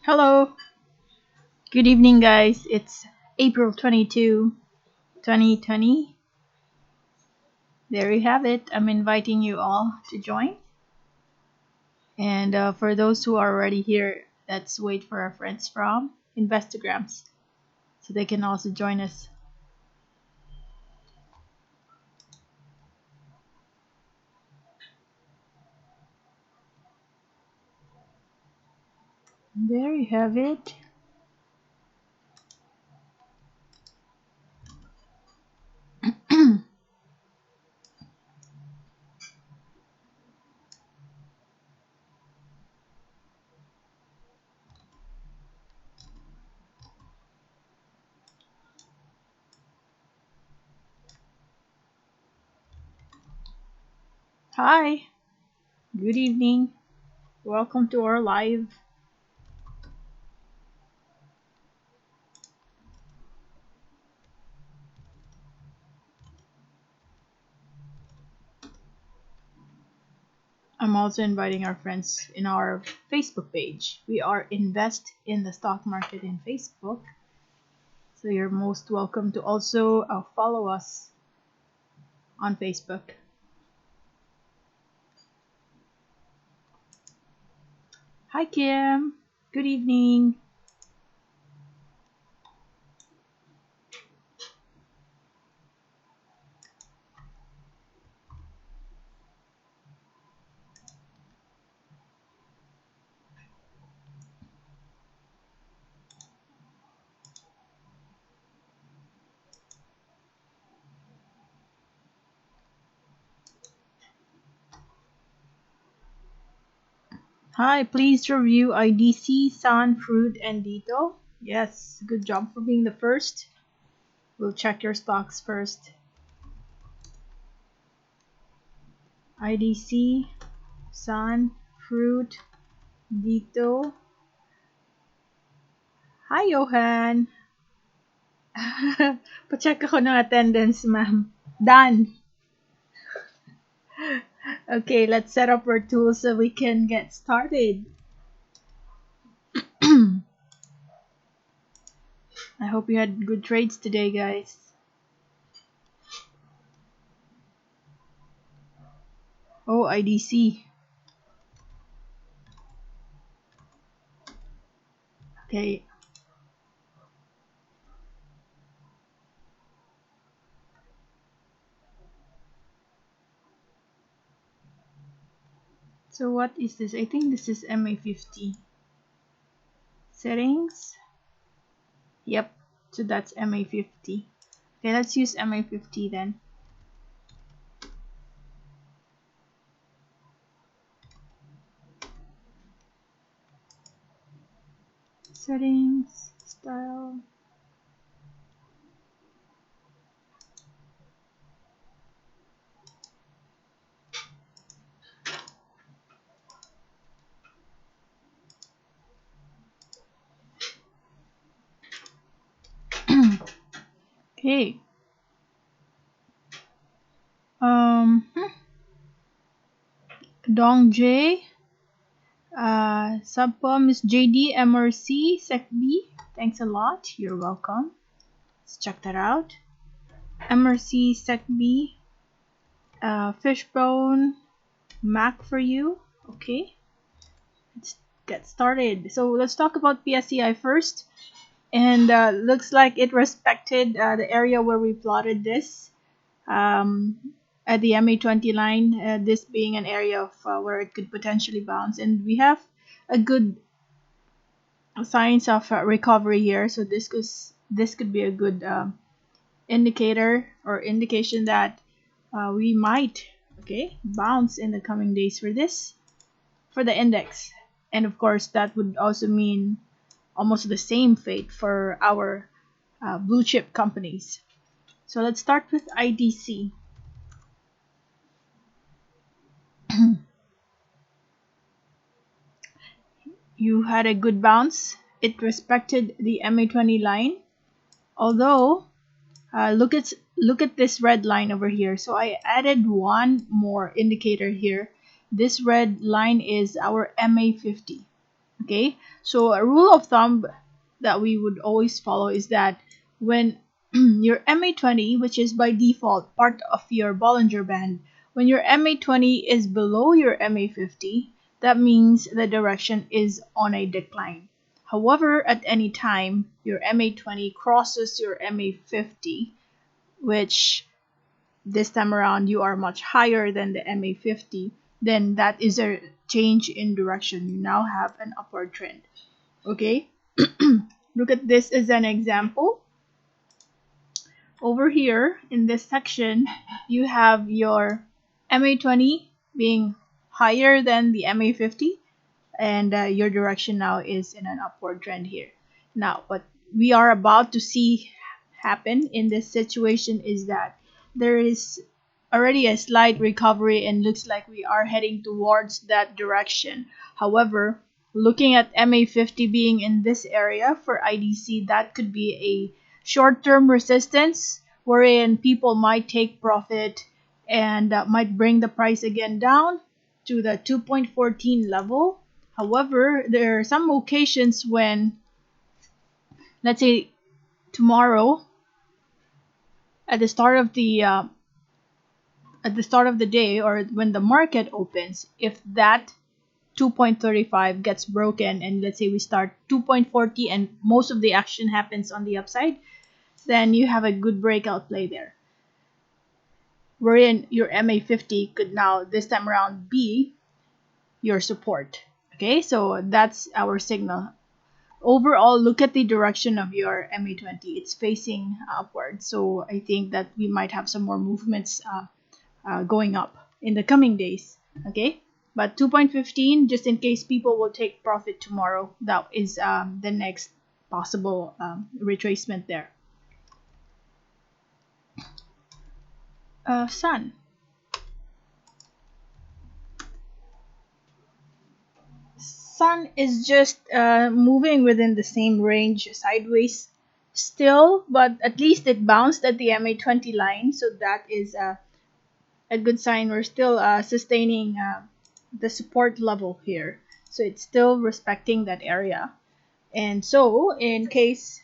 Hello, good evening, guys. It's April 22, 2020. There you have it. I'm inviting you all to join. And for those who are already here, let's wait for our friends from Investograms so they can also join us. There you have it. Hi, good evening. Welcome to our live. I'm also inviting our friends in our Facebook page. We are Invest in the Stock Market in Facebook. So you're most welcome to also follow us on Facebook. Hi, Kim. Good evening. Hi, please review IDC, Sun, Fruit, and Dito. Yes, good job for being the first. We'll check your stocks first. IDC, Sun, Fruit, Dito. Hi, Johan. Pa-check ako ng attendance, ma'am. Done. Okay, let's set up our tools so we can get started. I hope you had good trades today, guys. Oh, IDC. Okay. So what is this? I think this is MA50. Settings. Yep. So that's MA50. Okay, let's use MA50 then. Settings, style. Okay. Dong J. Subpom is JD MRC secb. Thanks a lot. You're welcome. Let's check that out. MRC secb. Fishbone. Mac for you. Okay. Let's get started. So let's talk about PSCI first. And looks like it respected the area where we plotted this at the MA20 line, this being an area of where it could potentially bounce. And we have a good signs of recovery here. So this could be a good indicator or indication that we might bounce in the coming days for the index. And of course, that would also mean almost the same fate for our blue chip companies. So let's start with IDC. You had a good bounce. It respected the MA20 line. Although, look at this red line over here. So I added one more indicator here. This red line is our MA50. Okay, so a rule of thumb that we would always follow is that when your MA20, which is by default part of your Bollinger Band, when your MA20 is below your MA50, that means the direction is on a decline. However, at any time your MA20 crosses your MA50, which this time around you are much higher than the MA50, then that is a change in direction. You now have an upward trend. Okay, look at this as an example. Over here in this section, you have your MA20 being higher than the MA50, and your direction now is in an upward trend here. Now, what we are about to see happen in this situation is that there is already a slight recovery and looks like we are heading towards that direction. However, looking at MA50 being in this area for IDC, that could be a short-term resistance wherein people might take profit and might bring the price again down to the 2.14 level. However, there are some occasions when, let's say tomorrow, at the start of the day, or when the market opens, if that 2.35 gets broken and let's say we start 2.40 and most of the action happens on the upside, then you have a good breakout play there, wherein your MA50 could now this time around be your support. Okay, so that's our signal. Overall, look at the direction of your MA20. It's facing upward, so I think that we might have some more movements going up in the coming days. Okay, but 2.15, just in case people will take profit tomorrow, that is the next possible retracement there. Sun. Sun is just moving within the same range sideways still, but at least it bounced at the MA20 line, so that is a good sign. We're still sustaining the support level here, so it's still respecting that area. And so in case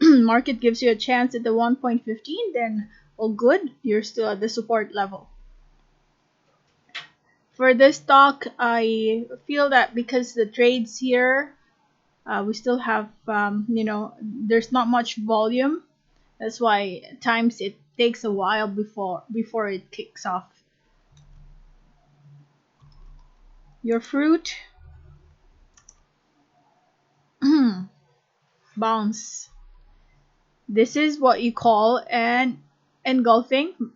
market gives you a chance at the 1.15, then all good, you're still at the support level. For this stock, I feel that because the trades here, we still have, there's not much volume. That's why at times it takes a while before it kicks off. Your fruit, bounce. This is what you call an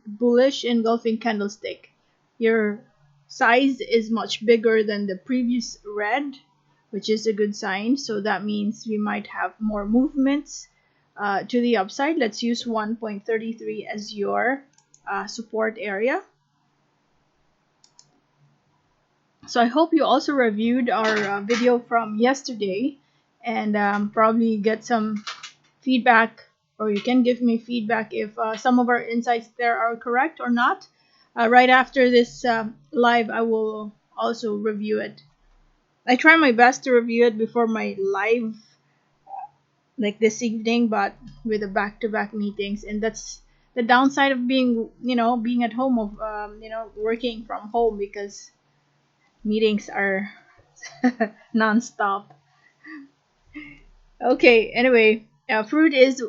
bullish engulfing candlestick. Your size is much bigger than the previous red, which is a good sign. So that means we might have more movements to the upside. Let's use 1.33 as your support area. So I hope you also reviewed our video from yesterday and probably get some feedback, or you can give me feedback if some of our insights there are correct or not. Right after this live, I will also review it. I try my best to review it before my live, like this evening, but with the back-to-back meetings, and that's the downside of being at home, of working from home, because meetings are non-stop. Okay, anyway, fruit is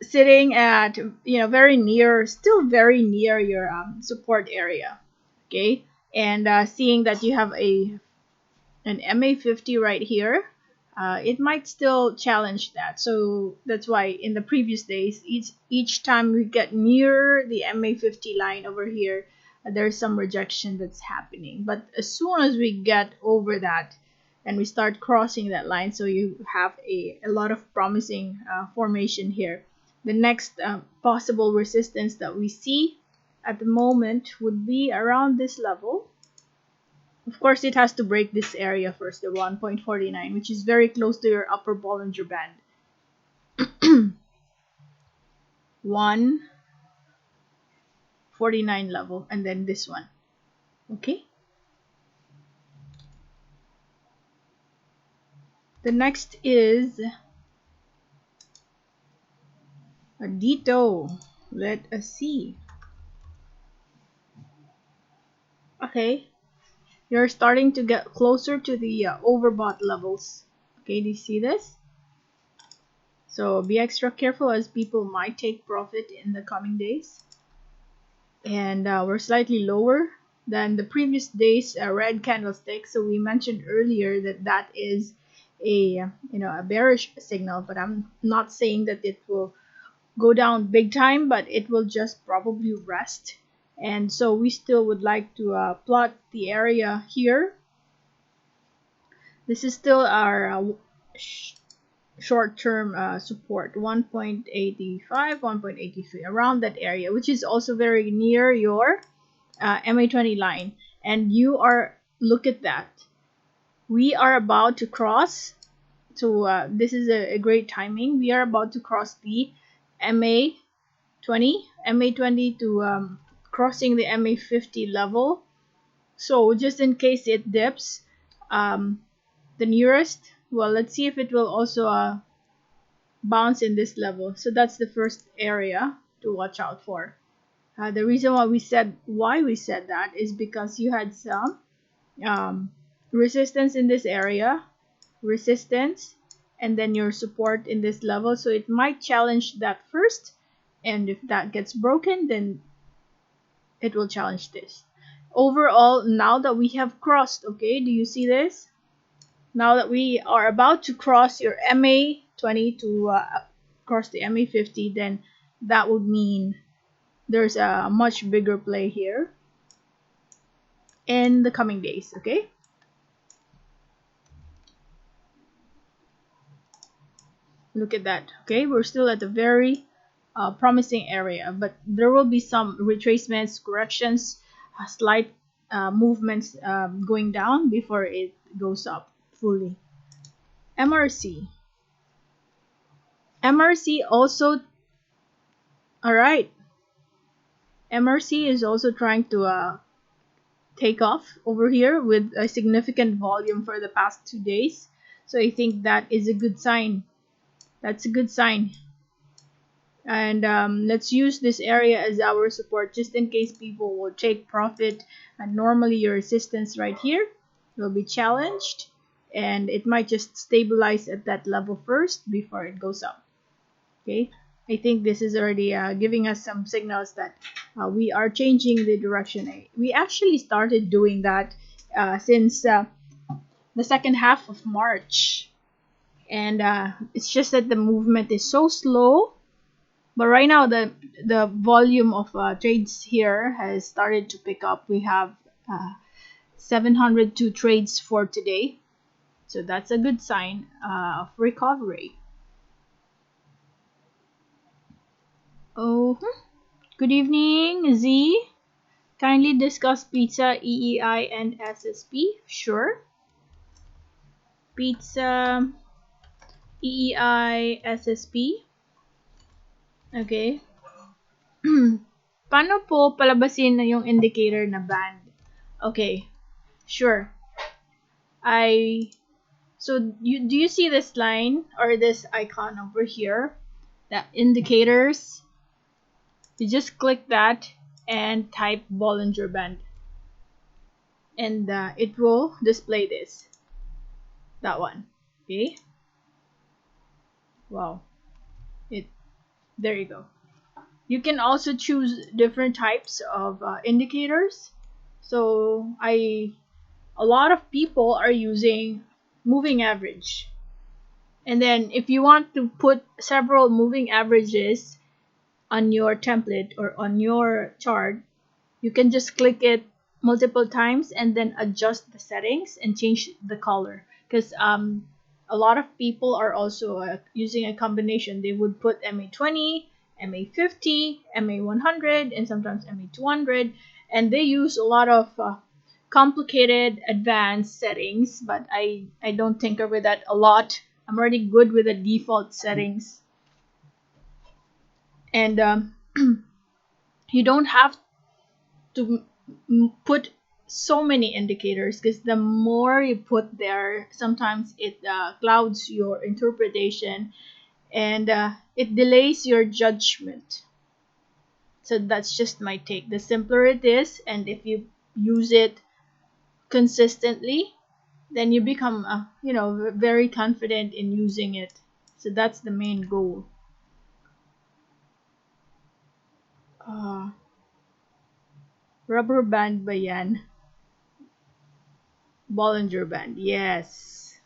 sitting at still very near your support area. Okay, and seeing that you have an MA50 right here, it might still challenge that. So that's why in the previous days, each time we get near the MA50 line over here, there's some rejection that's happening. But as soon as we get over that and we start crossing that line, so you have a lot of promising formation here. The next possible resistance that we see at the moment would be around this level. Of course, it has to break this area first, the 1.49, which is very close to your upper Bollinger Band. 149 level, and then this one. Okay. The next is a ditto. Let us see. Okay, you're starting to get closer to the overbought levels. Okay, do you see this? So be extra careful as people might take profit in the coming days. And we're slightly lower than the previous day's red candlestick. So we mentioned earlier that that is a bearish signal, but I'm not saying that it will go down big time, but it will just probably rest. And so we still would like to plot the area here. This is still our short-term support, 1.85, 1.83, around that area, which is also very near your MA20 line. And look at that. We are about to cross. So this is a great timing. We are about to cross the MA20 to crossing the MA50 level. So just in case it dips, the nearest, well, let's see if it will also bounce in this level. So that's the first area to watch out for. The reason why we said that is because you had some resistance in this area, and then your support in this level. So it might challenge that first, and if that gets broken, then it will challenge this. Overall, now that we have crossed, okay, do you see this? Now that we are about to cross your MA20 to cross the MA50, then that would mean there's a much bigger play here in the coming days, okay? Look at that, okay? We're still at a very promising area, but there will be some retracements, corrections, slight movements going down before it goes up fully. MRC also, all right, MRC is also trying to take off over here with a significant volume for the past 2 days. So I think that is a good sign. That's a good sign. And let's use this area as our support just in case people will take profit. And normally your resistance right here will be challenged, and it might just stabilize at that level first before it goes up. Okay, I think this is already giving us some signals that we are changing the direction. We actually started doing that since the second half of March, and it's just that the movement is so slow. But right now the volume of trades here has started to pick up. We have 702 trades for today, so that's a good sign of recovery. Oh, good evening, Z. Kindly discuss pizza, EEI, and SSP. Sure. Pizza, EEI, SSP. Okay. Paano po palabasin na yung indicator na band? Okay. Sure. Do you see this line or this icon over here? The indicators. You just click that and type Bollinger Band, and it will display this. That one. Okay. Wow. There you go. You can also choose different types of indicators. So a lot of people are using moving average. And then if you want to put several moving averages on your template or on your chart, you can just click it multiple times and then adjust the settings and change the color. Because a lot of people are also using a combination. They would put MA20, MA50, MA100, and sometimes MA200, and they use a lot of complicated advanced settings, but I don't tinker with that a lot. I'm already good with the default settings. And you don't have to put so many indicators, because the more you put there, sometimes it clouds your interpretation, and it delays your judgment. So that's just my take. The simpler it is, and if you use it consistently, then you become very confident in using it. So that's the main goal. uh, Rubber band ba yan? Bollinger Band, yes.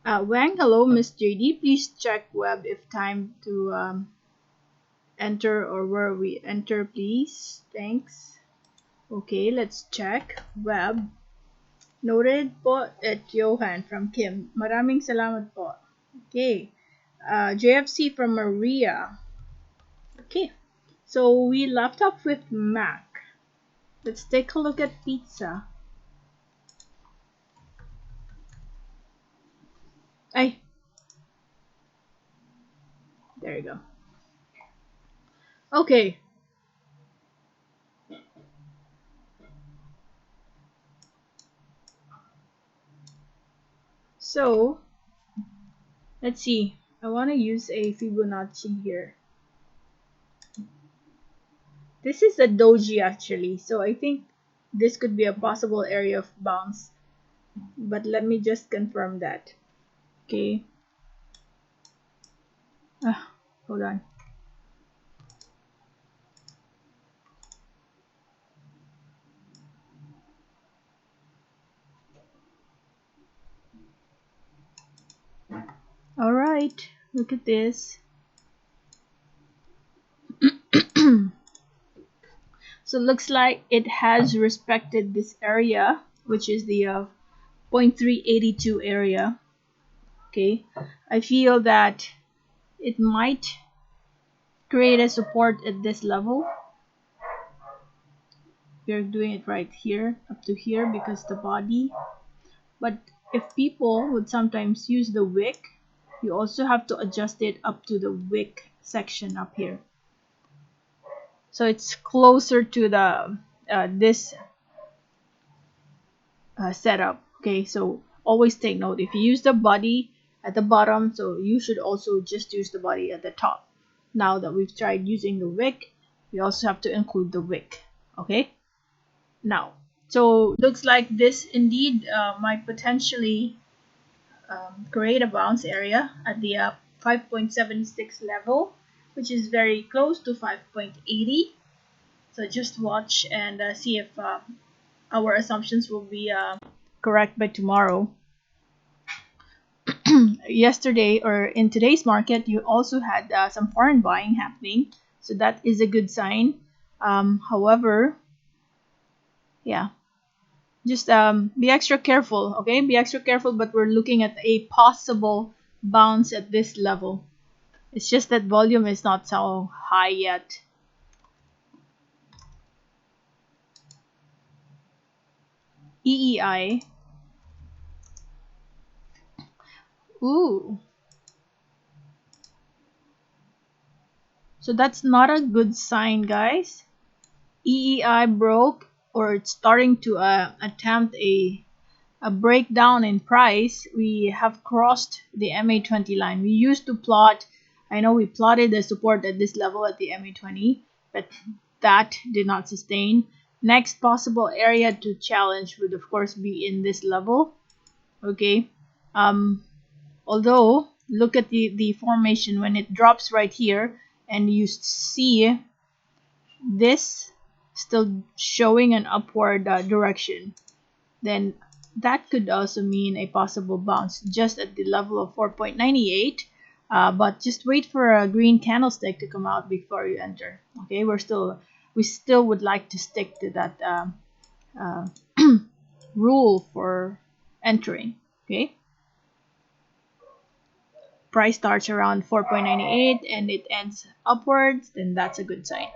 Wang, hello, Miss JD. Please check web if time to enter, or where we enter, please. Thanks. Okay, let's check web. Noted po at Johan from Kim. Maraming salamat po. Okay. JFC from Maria. Okay. So we left off with Mac. Let's take a look at pizza. Ay. There you go. Okay. So, let's see. I want to use a Fibonacci here. This is a doji actually, so I think this could be a possible area of bounce. But let me just confirm that. Okay. Hold on. All right, look at this. So it looks like it has respected this area, which is the 0.382 area. Okay, I feel that it might create a support at this level. We're doing it right here up to here because the body. But if people would sometimes use the wick, you also have to adjust it up to the wick section up here. So it's closer to the this setup. Okay, so always take note, if you use the body at the bottom, so you should also just use the body at the top. Now that we've tried using the wick, we also have to include the wick. Okay, now, so looks like this indeed might potentially create a bounce area at the 5.76 level, which is very close to 5.80. So just watch and see if our assumptions will be correct by tomorrow. Yesterday, or in today's market, you also had some foreign buying happening, so that is a good sign. However, yeah, just be extra careful. Okay, be extra careful, but we're looking at a possible bounce at this level. It's just that volume is not so high yet. EEI. Ooh. So that's not a good sign, guys. EEI broke, or it's starting to attempt a breakdown in price. We have crossed the MA20 line. We used to plot, I know we plotted the support at this level at the MA20, but that did not sustain. Next possible area to challenge would of course be in this level. Okay, although look at the formation when it drops right here, and you see this still showing an upward direction, then that could also mean a possible bounce just at the level of 4.98. But just wait for a green candlestick to come out before you enter. Okay, we still would like to stick to that rule for entering. Okay, price starts around 4.98 and it ends upwards, then that's a good sign.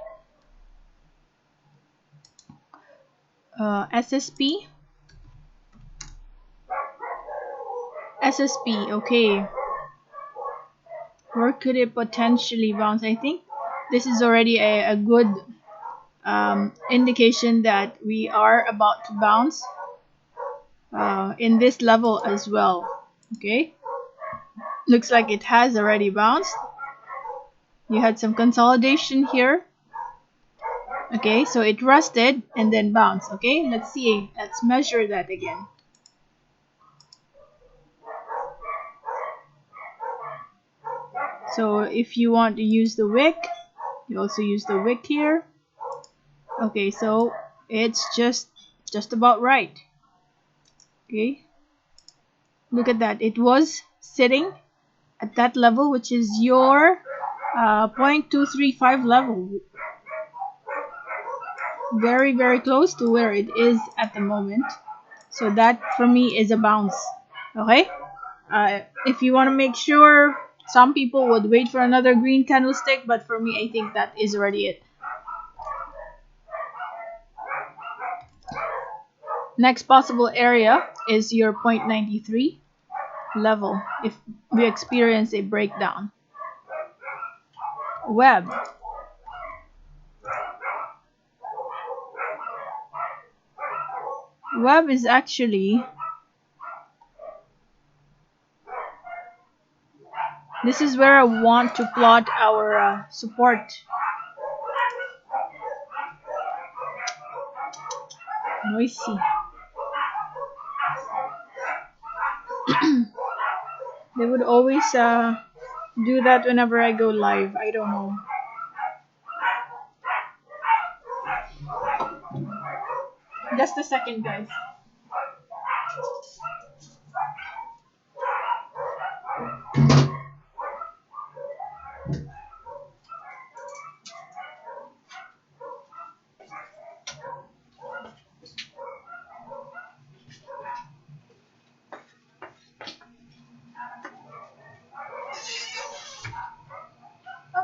SSP. SSP, okay. Where could it potentially bounce? I think this is already a good indication that we are about to bounce in this level as well. Okay, looks like it has already bounced. You had some consolidation here. Okay, so it rusted and then bounced. Okay, let's see. Let's measure that again. So if you want to use the wick, you also use the wick here. Okay, so it's just about right. Okay, look at that. It was sitting at that level, which is your 0.235 level. Very, very close to where it is at the moment. So that for me is a bounce. Okay, if you want to make sure, some people would wait for another green candlestick, but for me, I think that is already it. Next possible area is your 0.93 level if we experience a breakdown. Web. Web is actually, this is where I want to plot our support. Noisy. They would always do that whenever I go live. I don't know. Just a second, guys.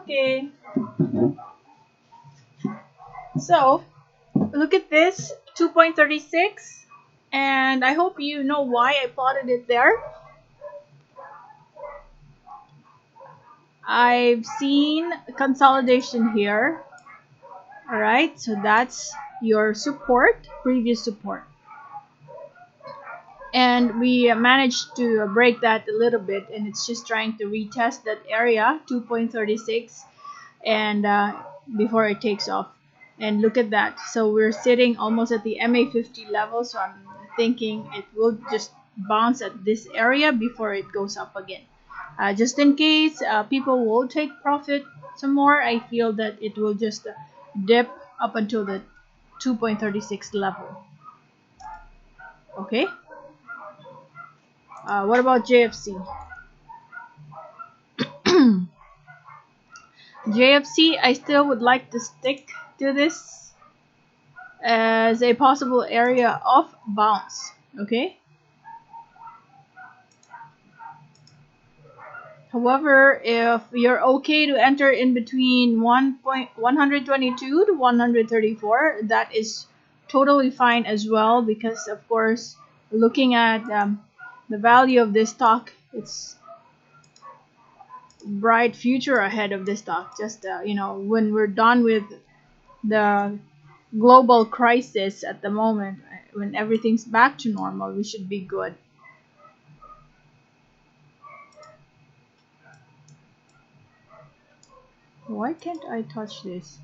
Okay. So, look at this, 2.36, and I hope you know why I plotted it there. I've seen consolidation here. Alright, so that's your support, previous support. And we managed to break that a little bit, and it's just trying to retest that area, 2.36, and before it takes off. And look at that. So we're sitting almost at the MA50 level, so I'm thinking it will just bounce at this area before it goes up again. Just in case people will take profit some more, I feel that it will just dip up until the 2.36 level. Okay. What about JFC? JFC, I still would like to stick to this as a possible area of bounce. Okay. However, if you're okay to enter in between 122 to 134, that is totally fine as well, because of course, looking at the value of this stock, it's bright future ahead of this stock. Just when we're done with the global crisis at the moment, when everything's back to normal, we should be good. Why can't I touch this?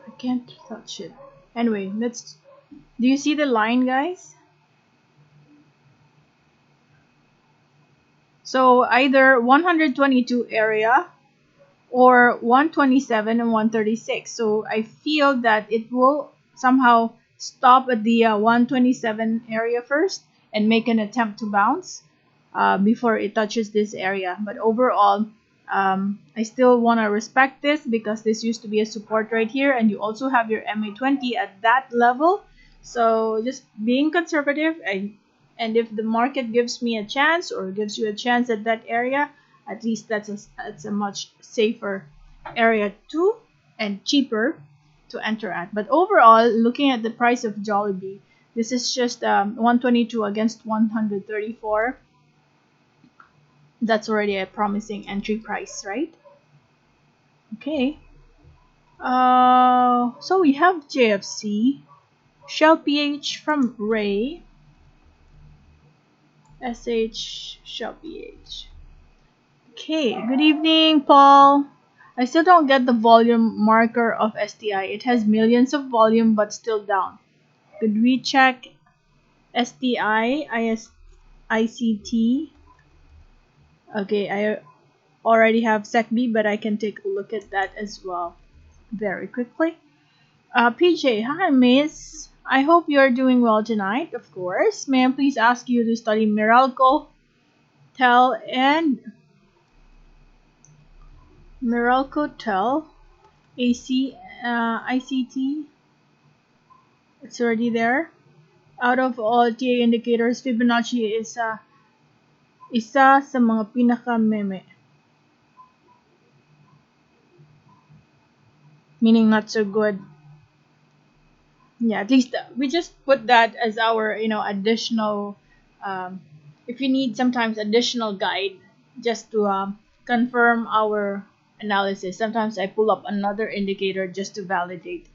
I can't touch it. Anyway, do you see the line, guys? So either 122 area or 127 and 136. So I feel that it will somehow stop at the 127 area first and make an attempt to bounce before it touches this area. But overall, I still want to respect this, because this used to be a support right here, and you also have your MA20 at that level. So just being conservative, and if the market gives me a chance, or gives you a chance at that area, at least that's a much safer area too, and cheaper to enter at. But overall, looking at the price of Jollibee, This is just 122 against 134. That's already a promising entry price, right? Okay. So we have JFC, shlph from Ray, SH shlph. Okay, good evening, Paul. I still don't get the volume marker of STI. It has millions of volume but still down. Could we check STI, ICT? Okay, I already have secb, but I can take a look at that as well very quickly. PJ, hi miss. I hope you're doing well tonight, of course. May I please ask you to study Meralco, Tel, and Meralco, Tel, ICT. It's already there. Out of all TA indicators, Fibonacci is isa sa mga pinaka-meme. Meaning not so good. Yeah, at least we just put that as our, additional, if you need sometimes additional guide just to confirm our analysis. Sometimes I pull up another indicator just to validate.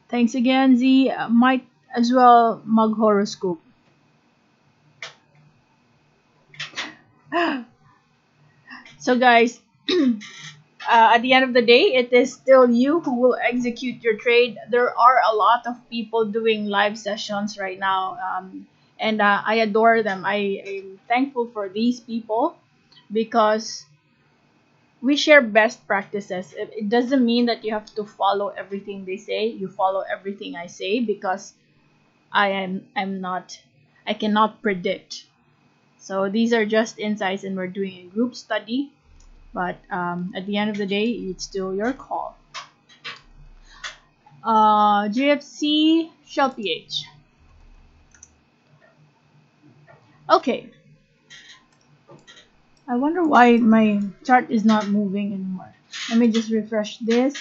Thanks again, Z. Might as well mug horoscope. So guys, at the end of the day, it is still you who will execute your trade. There are a lot of people doing live sessions right now, and I adore them. I'm thankful for these people because we share best practices. It doesn't mean that you have to follow everything they say. You follow everything I say because I cannot predict. So these are just insights, and we're doing a group study. But at the end of the day, it's still your call. GFC shlph. Okay. I wonder why my chart is not moving anymore. Let me just refresh this.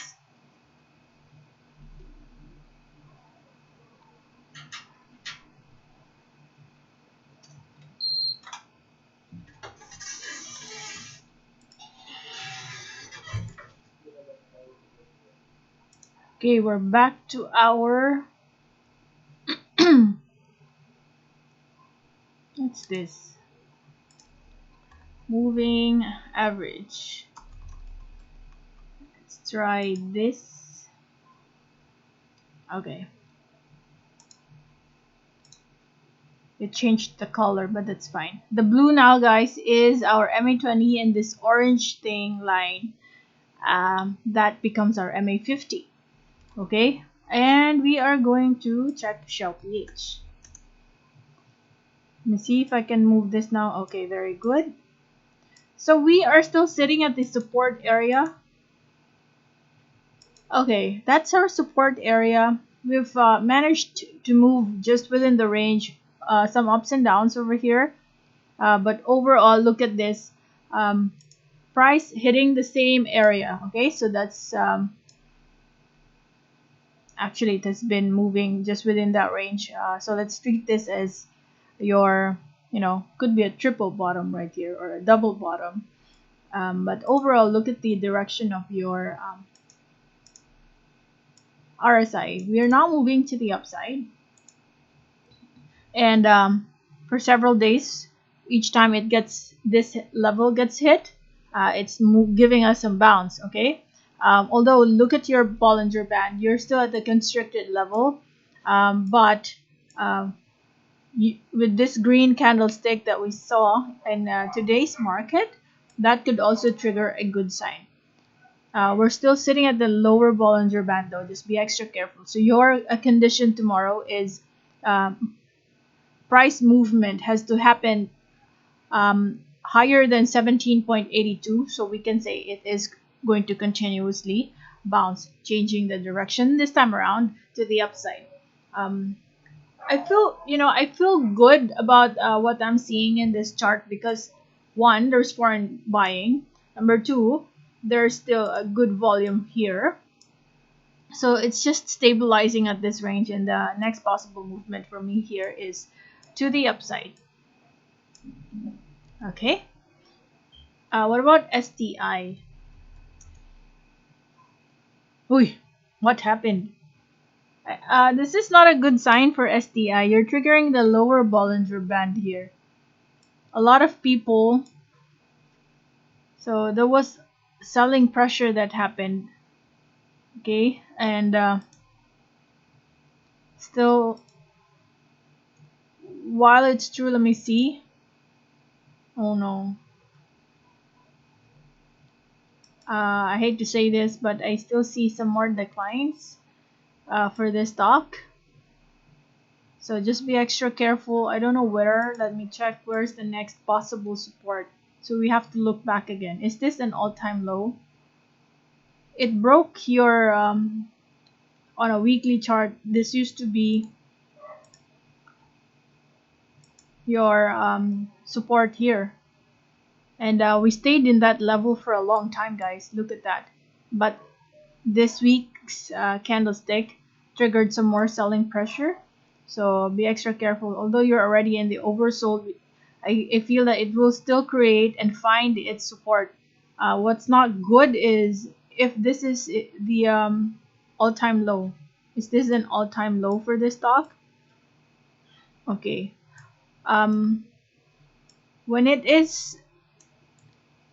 Okay, we're back to our what's this? Moving average. Let's try this. Okay. It changed the color, but that's fine. The blue now, guys, is our MA20, and this orange thing line, that becomes our MA50. Okay, and we are going to check shlph. Let me see if I can move this now. Okay, very good. So we are still sitting at the support area. Okay, that's our support area. We've managed to move just within the range. Some ups and downs over here, but overall, look at this. Price hitting the same area. Okay, so that's actually it has been moving just within that range. So let's treat this as your, could be a triple bottom right here or a double bottom. But overall, look at the direction of your RSI. We are now moving to the upside, and for several days, each time this level gets hit, it's giving us some bounce. Okay. Although look at your Bollinger Band, you're still at the constricted level, but with this green candlestick that we saw in today's market, that could also trigger a good sign. We're still sitting at the lower Bollinger Band though, just be extra careful. So your condition tomorrow is price movement has to happen higher than 17.82, so we can say it is going to continuously bounce, changing the direction this time around to the upside. I feel good about what I'm seeing in this chart because one, there's foreign buying. Number two, there's still a good volume here. So it's just stabilizing at this range, and the next possible movement for me here is to the upside. Okay. What about STI? Uy, what happened? This is not a good sign for STI. You're triggering the lower Bollinger Band here. A lot of people, so there was selling pressure that happened. Okay, and still, while it's true, let me see. Oh no. I hate to say this, but I still see some more declines for this stock. So just be extra careful. I don't know where. Let me check where's the next possible support. So we have to look back again. Is this an all-time low? It broke your on a weekly chart. This used to be your support here, and we stayed in that level for a long time, guys. Look at that. But this week's candlestick triggered some more selling pressure, so be extra careful. Although you're already in the oversold, I feel that it will still create and find its support. What's not good is if this is the all-time low. Is this an all-time low for this stock? Okay. Um, when it is,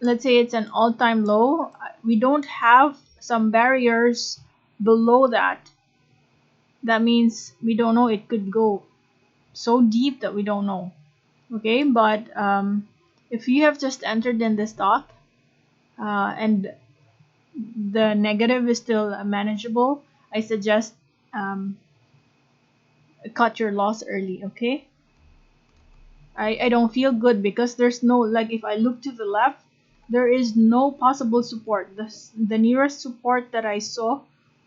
let's say it's an all-time low, we don't have some barriers below that. That means we don't know. It could go so deep that we don't know. Okay, but if you have just entered in the stock and the negative is still manageable, I suggest cut your loss early. Okay, I don't feel good because there's no, like, if I look to the left, there is no possible support. The nearest support that I saw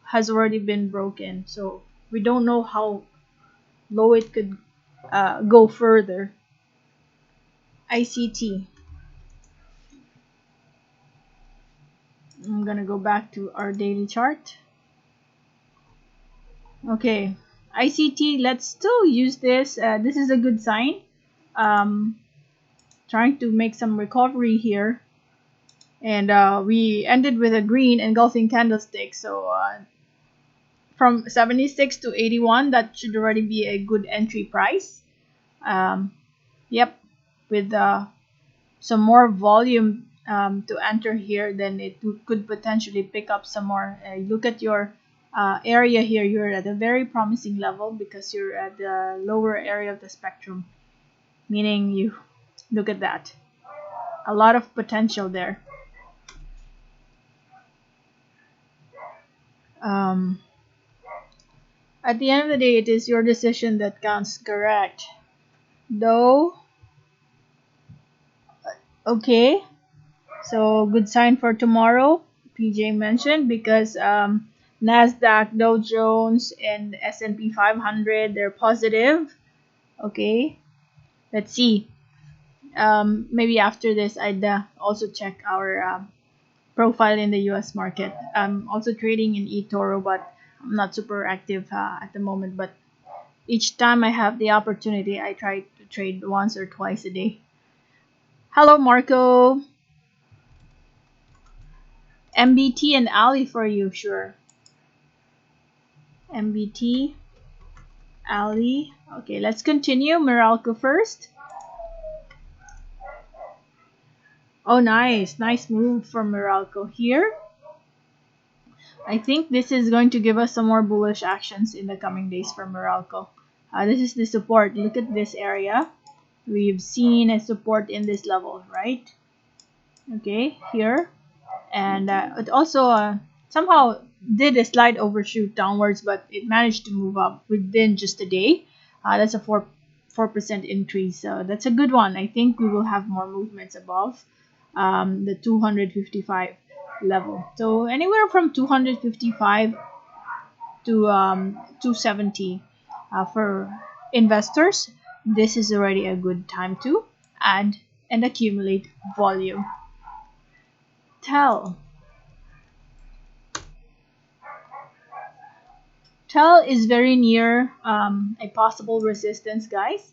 has already been broken, so we don't know how low it could go further. ICT. I'm gonna go back to our daily chart. Okay, ICT. Let's still use this. This is a good sign. Um, Trying to make some recovery here, and we ended with a green engulfing candlestick. So from 76 to 81, that should already be a good entry price. Um, yep, with some more volume to enter here, then it could potentially pick up some more. Look at your area here. You're at a very promising level because you're at the lower area of the spectrum, meaning you look at that. A lot of potential there. Um, at the end of the day, it is your decision that counts, correct? Though, okay, so good sign for tomorrow, PJ mentioned, because Nasdaq, Dow Jones, and S&P 500, they're positive. Okay, let's see. Maybe after this, I'd also check our profile in the U.S. market. I'm also trading in eToro, but I'm not super active at the moment. But each time I have the opportunity, I try to trade once or twice a day. Hello, Marco. MBT and Ali for you, sure. MBT, Ali. Okay, let's continue. Meralco first. Oh, nice. Nice move from Meralco here. I think this is going to give us some more bullish actions in the coming days from Meralco. This is the support. Look at this area. We've seen a support in this level, right? Okay, here. And it also somehow did a slight overshoot downwards, but it managed to move up within just a day. That's a 4% increase, so that's a good one. I think we will have more movements above the 255 level. So anywhere from 255 to 270 for investors. This is already a good time to add and accumulate volume. Tell. Tell is very near a possible resistance, guys.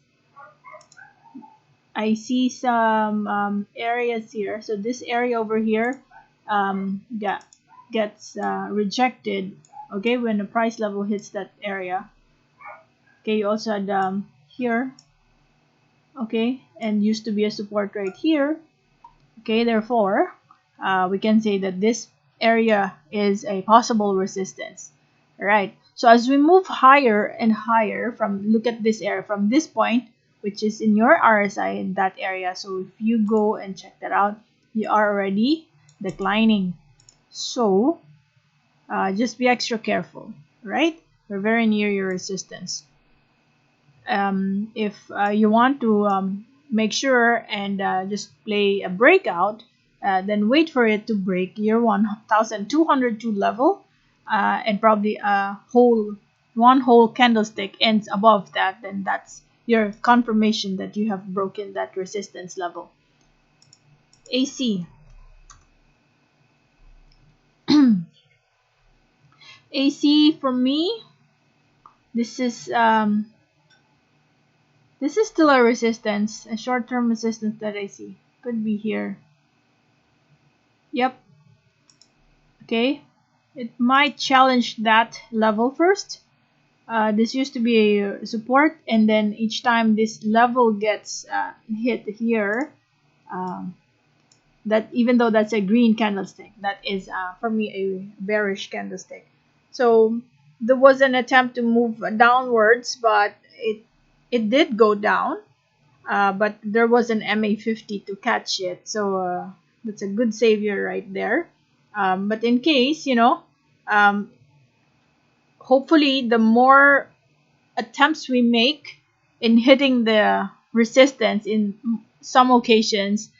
I see some areas here. So this area over here gets rejected, okay, when the price level hits that area. Okay, you also had here, okay, and used to be a support right here. Okay, therefore, we can say that this area is a possible resistance. All right. So as we move higher and higher from, look at this area from this point, which is in your RSI in that area. So if you go and check that out, you are already declining. So just be extra careful, right? We're very near your resistance. If you want to make sure and just play a breakout, then wait for it to break your 1202 level, and probably one whole candlestick ends above that, then that's your confirmation that you have broken that resistance level. AC. AC for me, this is still a resistance, a short-term resistance that I see. Could be here. Yep. Okay. It might challenge that level first. This used to be a support, and then each time this level gets hit here, that even though that's a green candlestick, that is for me a bearish candlestick. So there was an attempt to move downwards, but it did go down. But there was an MA50 to catch it, so that's a good savior right there. But in case, hopefully the more attempts we make in hitting the resistance, in some occasions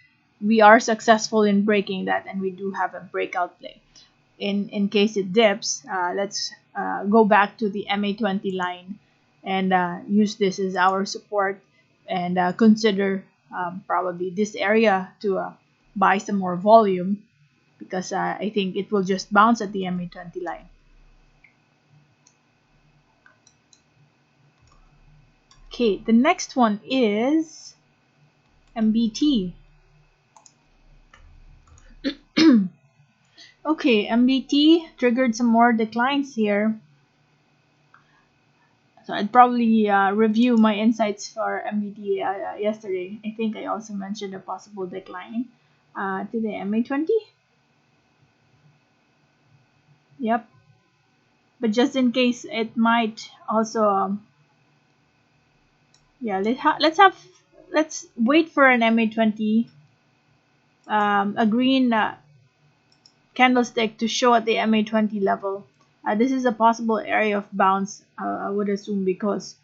we are successful in breaking that, and we do have a breakout play. In case it dips, let's go back to the MA20 line and use this as our support, and consider probably this area to buy some more volume, because I think it will just bounce at the MA20 line. Okay, the next one is MBT. Okay, MBT triggered some more declines here. So I'd probably review my insights for MBT yesterday. I think I also mentioned a possible decline to the MA20. Yep. But just in case, it might also yeah, let's wait for an MA20, a green candlestick to show at the MA20 level. This is a possible area of bounce, I would assume, because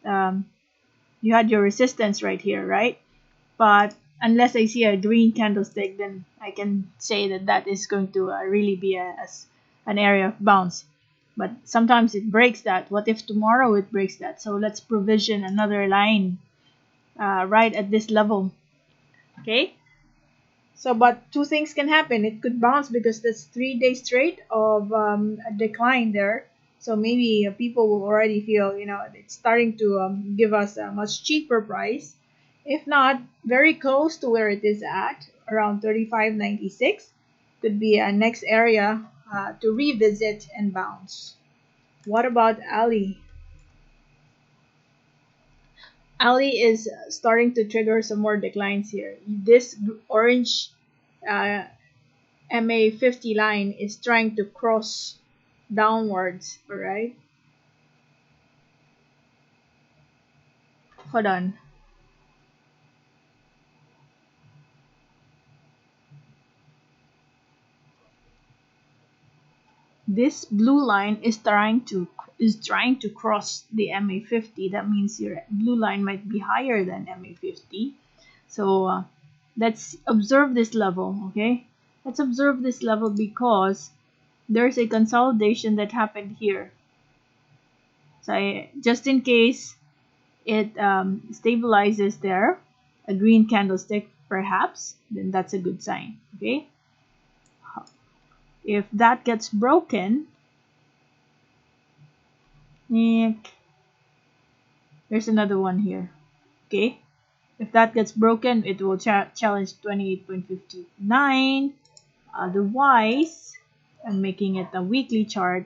you had your resistance right here, right? But unless I see a green candlestick, then I can say that that is going to really be an area of bounce. But sometimes it breaks that. What if tomorrow it breaks that? So let's provision another line right at this level. Okay? So, but two things can happen. It could bounce because that's 3 days straight of a decline there. So maybe people will already feel, it's starting to give us a much cheaper price. If not, very close to where it is at, around 35.96, could be a next area to revisit and bounce. What about Ali? Ali is starting to trigger some more declines here. This orange MA50 line is trying to cross downwards, alright? Hold on. This blue line is trying to cross the MA50. That means your blue line might be higher than MA50. So let's observe this level, okay? Let's observe this level because there's a consolidation that happened here. So just in case it stabilizes there, a green candlestick perhaps, then that's a good sign, okay? If that gets broken, There's another one here. Okay, if that gets broken, it will challenge 28.59. Otherwise, I'm making it a weekly chart.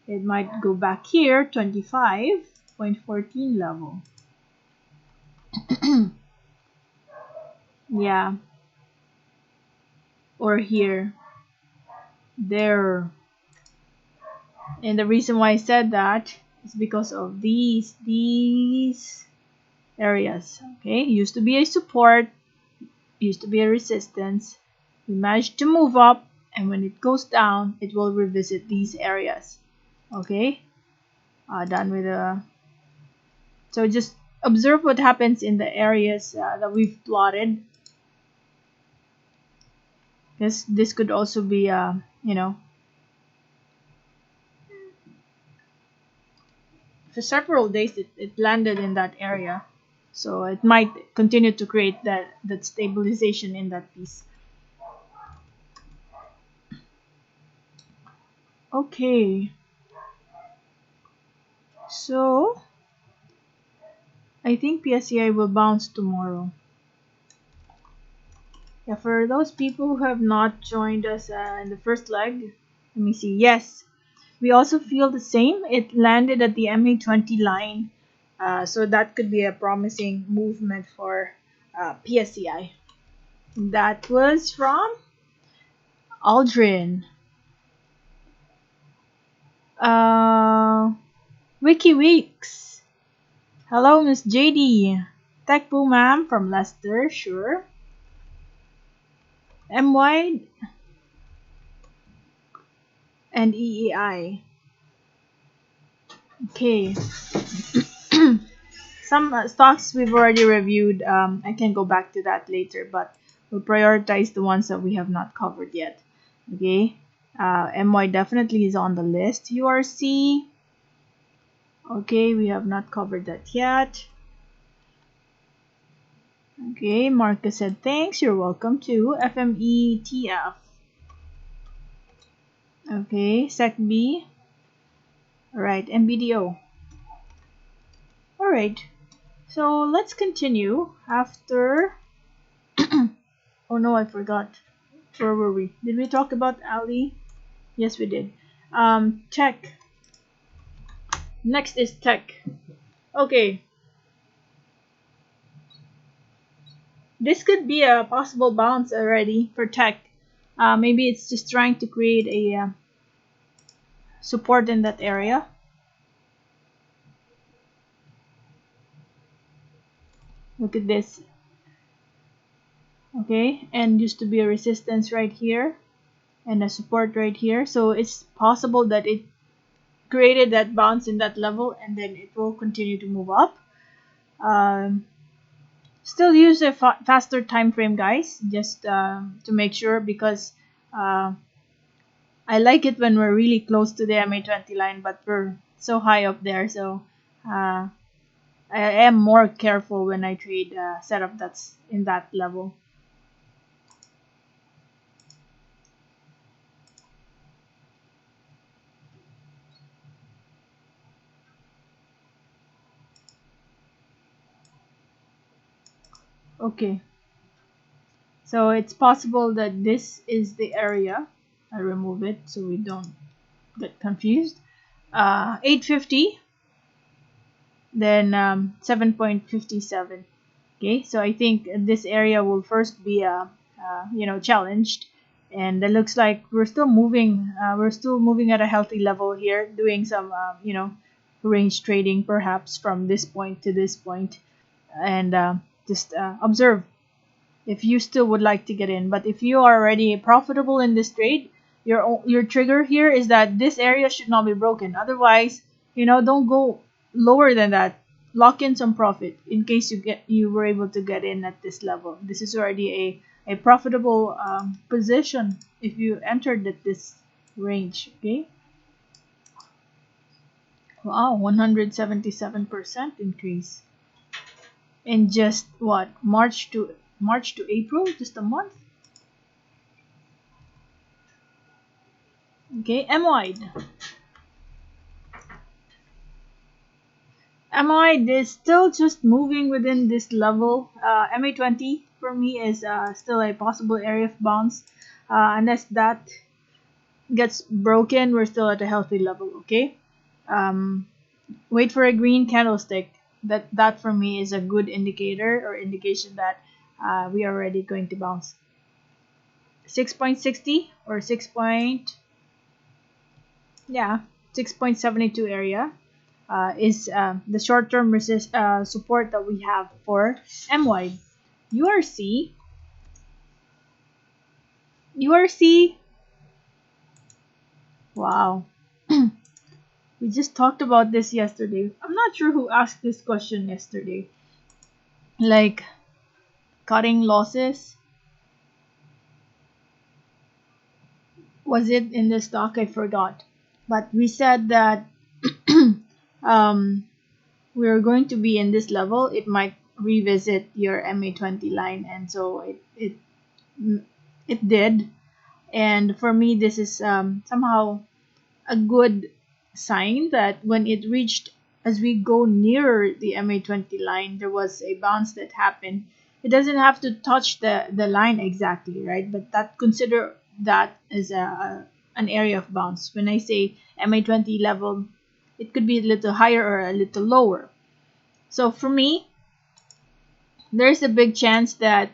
It might go back here, 25.14 level. Yeah, or here, there. And the reason why I said that is because of these areas. Okay, used to be a support, used to be a resistance. We managed to move up, and when it goes down, it will revisit these areas. Okay, done with the. So just observe what happens in the areas that we've plotted. This could also be for several days it landed in that area, so it might continue to create that stabilization in that piece. Okay, so I think PSCI will bounce tomorrow. Yeah, for those people who have not joined us in the first leg, let me see. Yes, we also feel the same. It landed at the MA20 line, so that could be a promising movement for PSCI. That was from Aldrin. WikiWeeks. Hello, Miss JD. Tech Boom Ma'am from Leicester, sure. mwide and EEI. Okay. Some stocks we've already reviewed. I can go back to that later, but we'll prioritize the ones that we have not covered yet. Okay. MY definitely is on the list. URC. Okay, we have not covered that yet. Okay, Marcus said thanks. You're welcome to fmetf. Okay, secb. Alright, MBDO. Alright, so let's continue after. Oh no, I forgot. Where were we? Did we talk about Ali? Yes, we did. Tech. Next is tech. Okay. This could be a possible bounce already for tech. Maybe it's just trying to create a support in that area. Look at this. Okay, and used to be a resistance right here and a support right here. So it's possible that it created that bounce in that level and then it will continue to move up. Still use a faster time frame, guys, just to make sure, because I like it when we're really close to the MA20 line, but we're so high up there, so I am more careful when I trade setup that's in that level. Okay, so it's possible that this is the area. I remove it so we don't get confused. 850, then 7.57. Okay, so I think this area will first be challenged, and it looks like we're still moving. We're still moving at a healthy level here, doing some range trading perhaps from this point to this point, and just observe if you still would like to get in. But if you are already profitable in this trade, your trigger here is that this area should not be broken. Otherwise, don't go lower than that. Lock in some profit in case you were able to get in at this level. This is already a profitable position if you entered at this range. Okay. Wow, 177% increase in just what, March to April, just a month. Okay, mwide. mwide is still just moving within this level. MA20 for me is still a possible area of bounce. Unless that gets broken, we're still at a healthy level, okay? Um, Wait for a green candlestick. That for me is a good indicator or indication that we are already going to bounce. 6.60 or 6.72 area is the short-term support that we have for mwide. URC, URC. Wow. We just talked about this yesterday. I'm not sure who asked this question yesterday. Like cutting losses. Was it in the stock? I forgot. But we said that um, we're going to be in this level. It might revisit your MA20 line, and so it did. And for me, this is somehow a good sign that when it reached, as we go nearer the MA20 line, there was a bounce that happened. It doesn't have to touch the line exactly, right? But that consider that as an area of bounce. When I say MA20 level, it could be a little higher or a little lower. So for me, there's a big chance that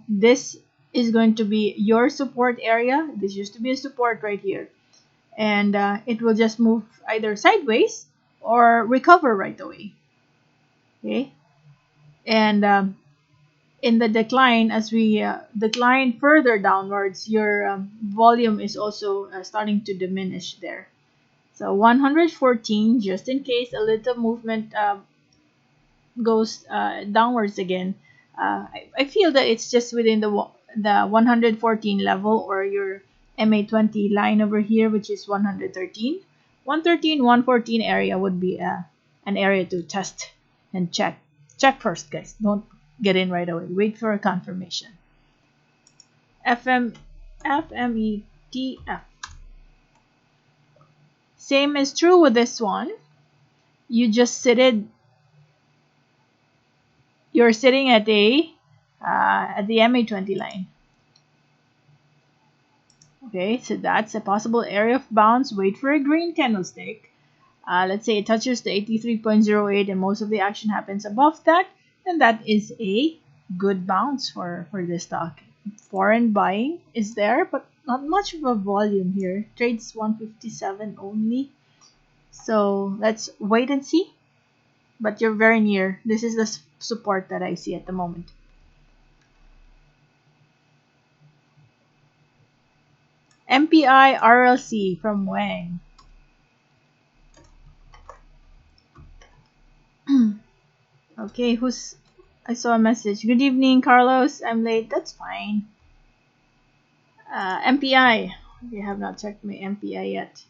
this is going to be your support area. This used to be a support right here, and it will just move either sideways or recover right away. Okay, and in the decline, as we decline further downwards, your volume is also starting to diminish there. So 114, just in case a little movement goes downwards again, I feel that it's just within the 114 level or your MA20 line over here, which is 113. 113, 114 area would be an area to test and check. Check first, guys. Don't get in right away. Wait for a confirmation. FMETF. Same is true with this one. You're sitting at the MA20 line. Okay, so that's a possible area of bounce. Wait for a green candlestick. Let's say it touches the 83.08 and most of the action happens above that, then that is a good bounce for this stock. Foreign buying is there, but not much of a volume here. Trades 157 only. So let's wait and see. But you're very near. This is the support that I see at the moment. MPI RLC from Wang. Okay, I saw a message. Good evening, Carlos. I'm late. That's fine. MPI. You have not checked my MPI yet.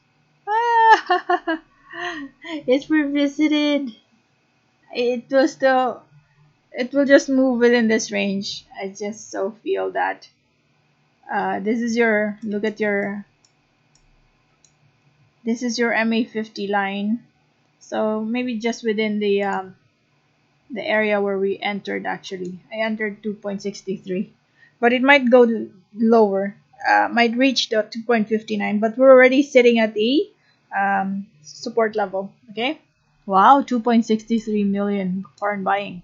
It's revisited. It will just move within this range. I just so feel that. This is your this is your MA50 line. So maybe just within the area where we entered. Actually, I entered 2.63, but it might go lower. Might reach the 2.59, but we're already sitting at the support level. Okay. Wow, 2.63 million foreign buying.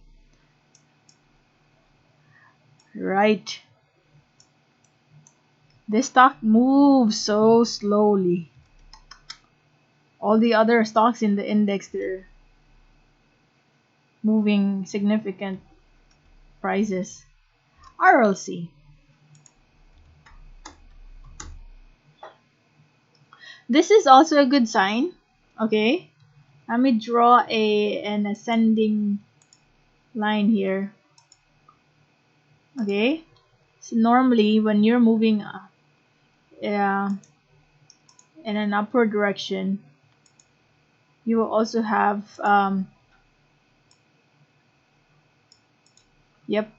Right. This stock moves so slowly. All the other stocks in the index, they're moving significant prices. RLC. This is also a good sign. Okay. Let me draw an ascending line here. Okay. So normally when you're moving in an upward direction, you will also have yep,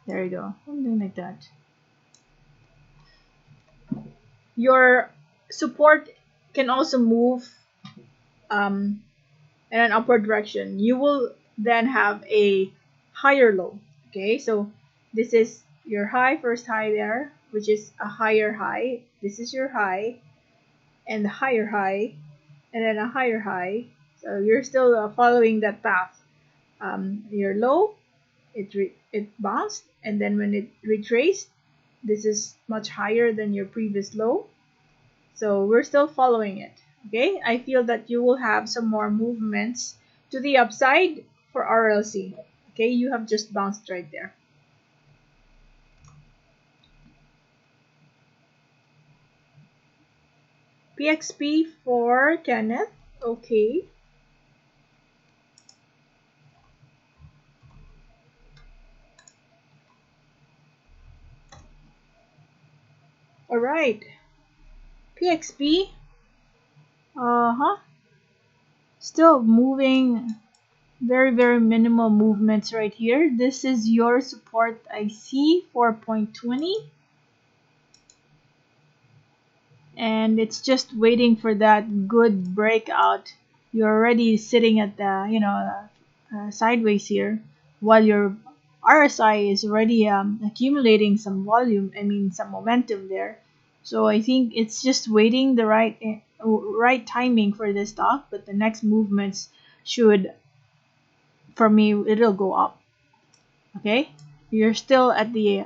there you go, something like that. Your support can also move and an upward direction, you will then have a higher low. Okay, so this is your high, first high there, which is a higher high. This is your high, and the higher high, and then a higher high. So you're still following that path. Your low, it bounced, and then when it retraced, this is much higher than your previous low. So we're still following it. Okay, I feel that you will have some more movements to the upside for RLC. Okay, you have just bounced right there. PXP for Kenneth. Okay. All right. PXP. Uh-huh. Still moving, very, very minimal movements right here. This is your support IC 4.20. And it's just waiting for that good breakout. You're already sitting at the sideways here, while your RSI is already accumulating some volume. I mean some momentum there. So I think it's just waiting the right timing for this stock. But the next movements should, for me, it'll go up. Okay, you're still at the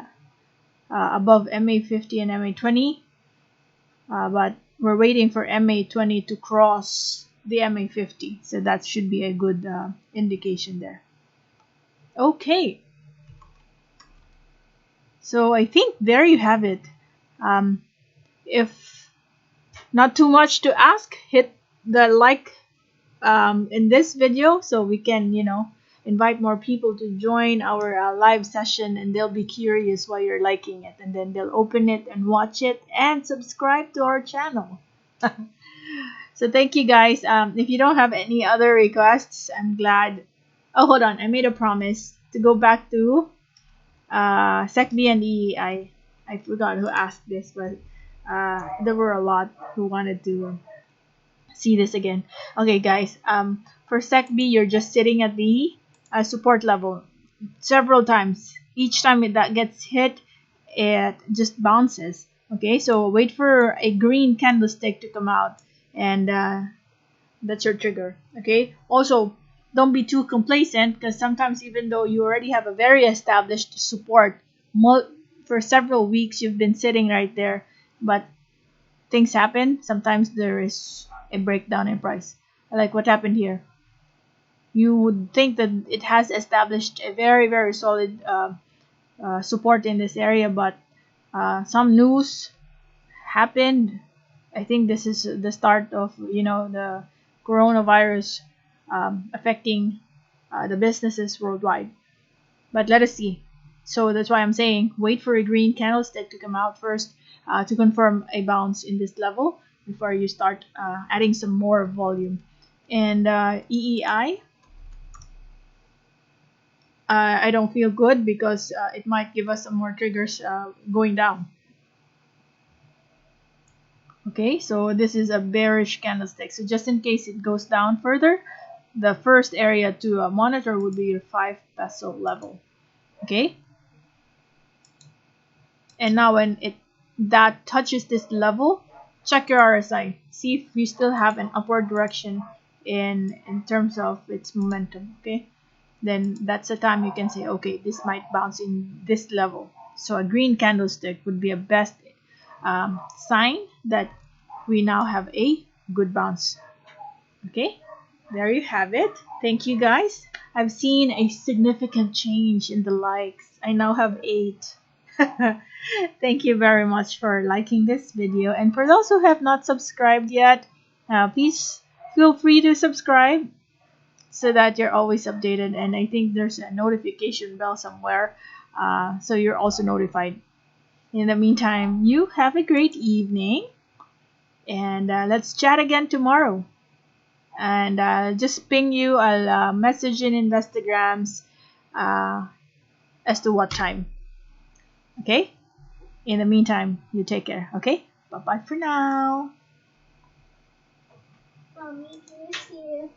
above MA50 and MA20. But we're waiting for MA20 to cross the MA50, so that should be a good indication there. Okay, so I think there you have it. If not too much to ask, hit the like in this video so we can invite more people to join our live session, and they'll be curious why you're liking it, and then they'll open it and watch it and subscribe to our channel. So thank you guys. If you don't have any other requests, I'm glad. Oh, hold on, I made a promise to go back to secb and I forgot who asked this, but there were a lot who wanted to see this again. Okay guys, for secb, you're just sitting at the support level several times. Each time that gets hit, it just bounces. Okay, so wait for a green candlestick to come out, and that's your trigger. Okay, also don't be too complacent, because sometimes even though you already have a very established support, for several weeks you've been sitting right there, but things happen. Sometimes there is a breakdown in price, like what happened here. You would think that it has established a very, very solid support in this area, but some news happened. I think this is the start of the coronavirus affecting the businesses worldwide. But let us see. So that's why I'm saying wait for a green candlestick to come out first to confirm a bounce in this level before you start adding some more volume. And EEI, I don't feel good because it might give us some more triggers going down. Okay, so this is a bearish candlestick. So just in case it goes down further, the first area to monitor would be your 5 peso level. Okay, and now when that touches this level, check your RSI, see if you still have an upward direction in terms of its momentum. Okay, then that's the time you can say, okay, this might bounce in this level. So a green candlestick would be a best sign that we now have a good bounce. Okay, there you have it. Thank you guys. I've seen a significant change in the likes. I now have 8. Thank you very much for liking this video, and for those who have not subscribed yet, please feel free to subscribe so that you're always updated. And I think there's a notification bell somewhere, so you're also notified. In the meantime, you have a great evening, and let's chat again tomorrow. And just ping you. I'll message in Instagrams as to what time. Okay? In the meantime, you take care. Okay? Bye-bye for now. Mommy, can you see